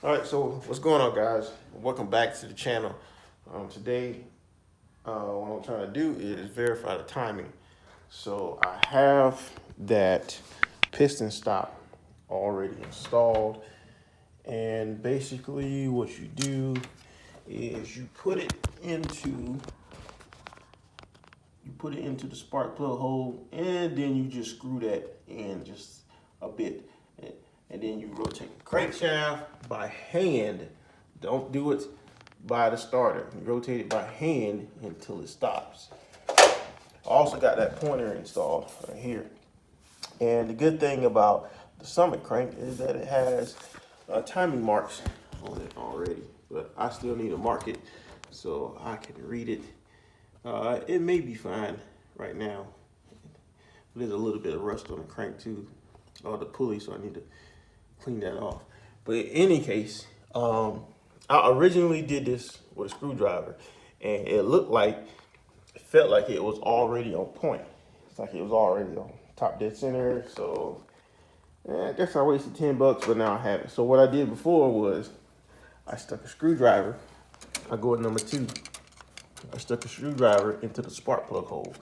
All right, so what's going on, guys? Welcome back to the channel. Today, what I'm trying to do is verify the timing. So I have that piston stop already installed, and basically what you do is you put it into the spark plug hole, and then you just screw that in just a bit. And then you rotate the crankshaft by hand. Don't do it by the starter. You rotate it by hand until it stops. I also got that pointer installed right here. And the good thing about the Summit crank is that it has timing marks on it already. But I still need to mark it so I can read it. It may be fine right now. There's a little bit of rust on the crank too, or the pulley, so I need to clean that off. But in any case, I originally did this with a screwdriver, and it felt like it was already on point. It's like it was already on top dead center. So I guess I wasted $10, but now I have it. So what I did before was I stuck a screwdriver. I go with number 2. I stuck a screwdriver into the spark plug hole.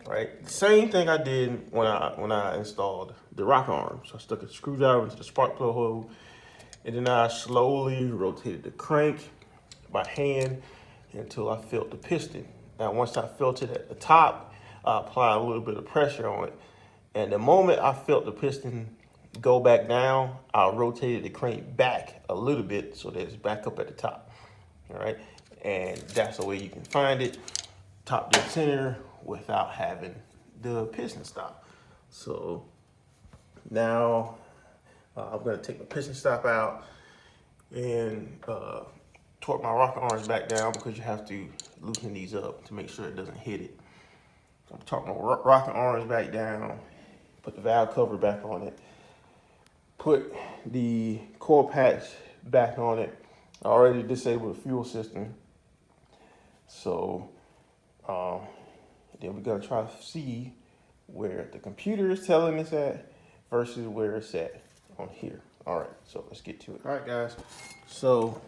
Right, same thing I did when I installed the rocker arm. So I stuck a screwdriver into the spark plug hole, and then I slowly rotated the crank by hand until I felt the piston. Now, once I felt it at the top, I applied a little bit of pressure on it, and the moment I felt the piston go back down, I rotated the crank back a little bit so that it's back up at the top. All right, and that's the way you can find it, top dead center, without having the piston stop. So now I'm gonna take my piston stop out and torque my rocker arms back down, because you have to loosen these up to make sure it doesn't hit it. So I'm torquing my rocker arms back down, put the valve cover back on it, put the coil patch back on it. I already disabled the fuel system. So then we're gonna try to see where the computer is telling us at versus where it's at on here. All right, so let's get to it. All right, guys. So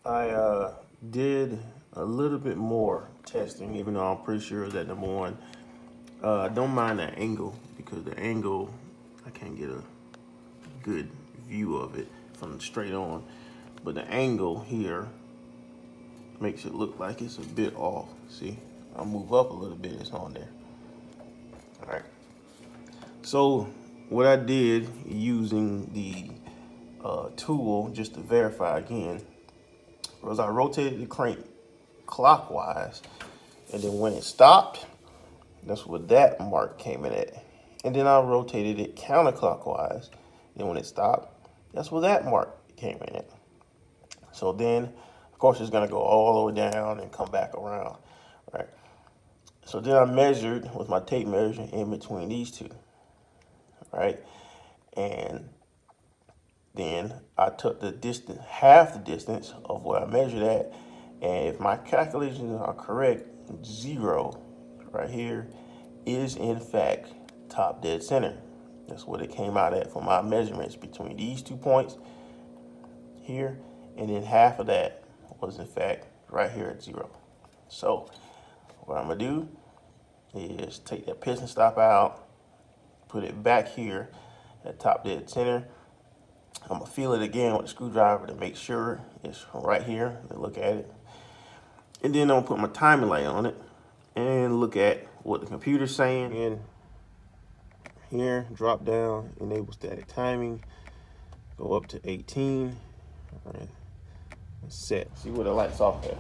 I did a little bit more testing, even though I'm pretty sure that number one, don't mind that angle, because the angle, I can't get a good view of it from straight on, but the angle here makes it look like it's a bit off. See, I'll move up a little bit, it's on there. All right, so what I did using the tool, just to verify again, was I rotated the crank clockwise, and then when it stopped, that's what that mark came in at. And then I rotated it counterclockwise, and when it stopped, that's where that mark came in at. So then, of course, it's gonna go all the way down and come back around, right? So then I measured with my tape measure in between these two, right? And then I took the distance, half the distance of what I measured at, and if my calculations are correct, 0 right here is in fact top dead center. That's what it came out at for my measurements between these 2 points here, and then half of that was in fact right here at 0. So what I'm gonna do is take that piston stop out, put it back here at top dead center. I'm gonna feel it again with the screwdriver to make sure it's right here. Look at it, and then I'm gonna put my timing light on it and look at what the computer's saying. And here, drop down, enable static timing, go up to 18. All right, set. See where the light's off at.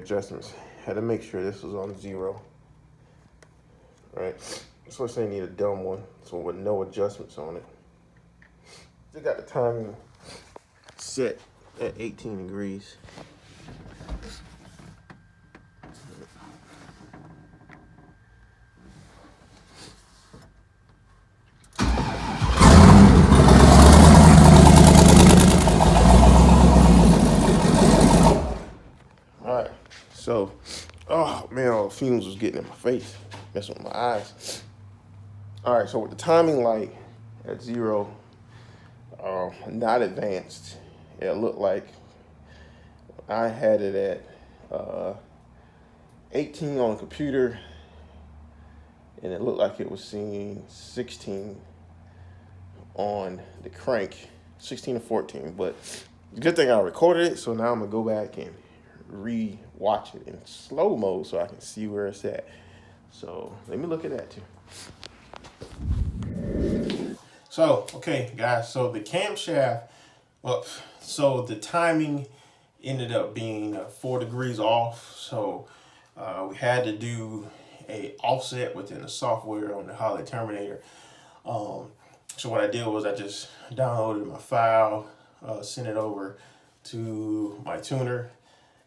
adjustments. Had to make sure this was on 0. Right? So let's say I need a dumb one, so with no adjustments on it. Still got the timing set at 18 degrees. Alright, so, oh man, all the fumes was getting in my face, messing with my eyes. Alright, so with the timing light at 0, not advanced, it looked like I had it at 18 on the computer, and it looked like it was seeing 16 on the crank, 16 or 14. But the good thing I recorded it, so now I'm gonna go back and re-watch it in slow mode so I can see where it's at. So let me look at that too. So, okay, guys, so the camshaft, well, so the timing ended up being 4 degrees off. So we had to do a offset within the software on the Holley Terminator. So what I did was I just downloaded my file, sent it over to my tuner,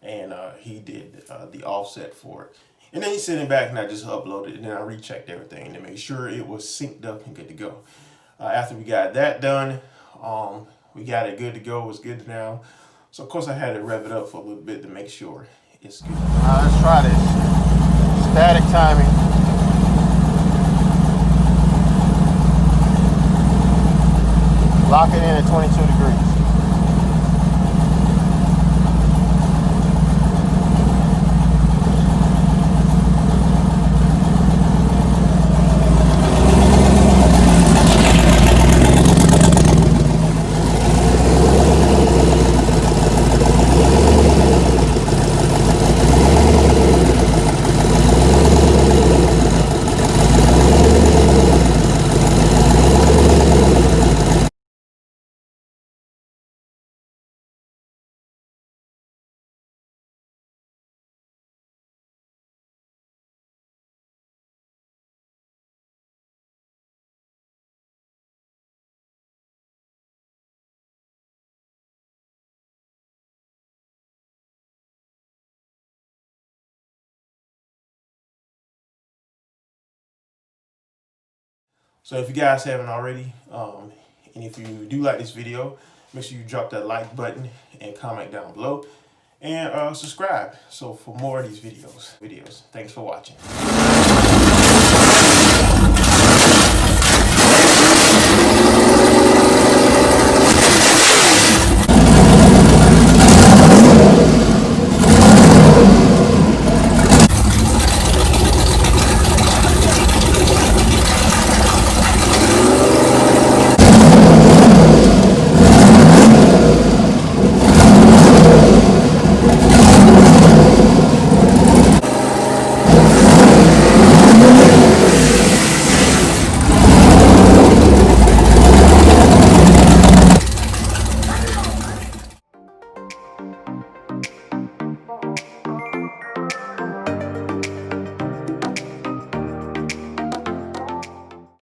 and he did the offset for it. And then he sent it back and I just uploaded it, and then I rechecked everything to make sure it was synced up and good to go. After we got that done, we got it good to go. It was good now. So of course I had to rev it up for a little bit to make sure it's good. Let's try this. Static timing. Lock it in at 22 degrees. So if you guys haven't already, and if you do like this video, make sure you drop that like button and comment down below, and subscribe so for more of these videos. Thanks for watching.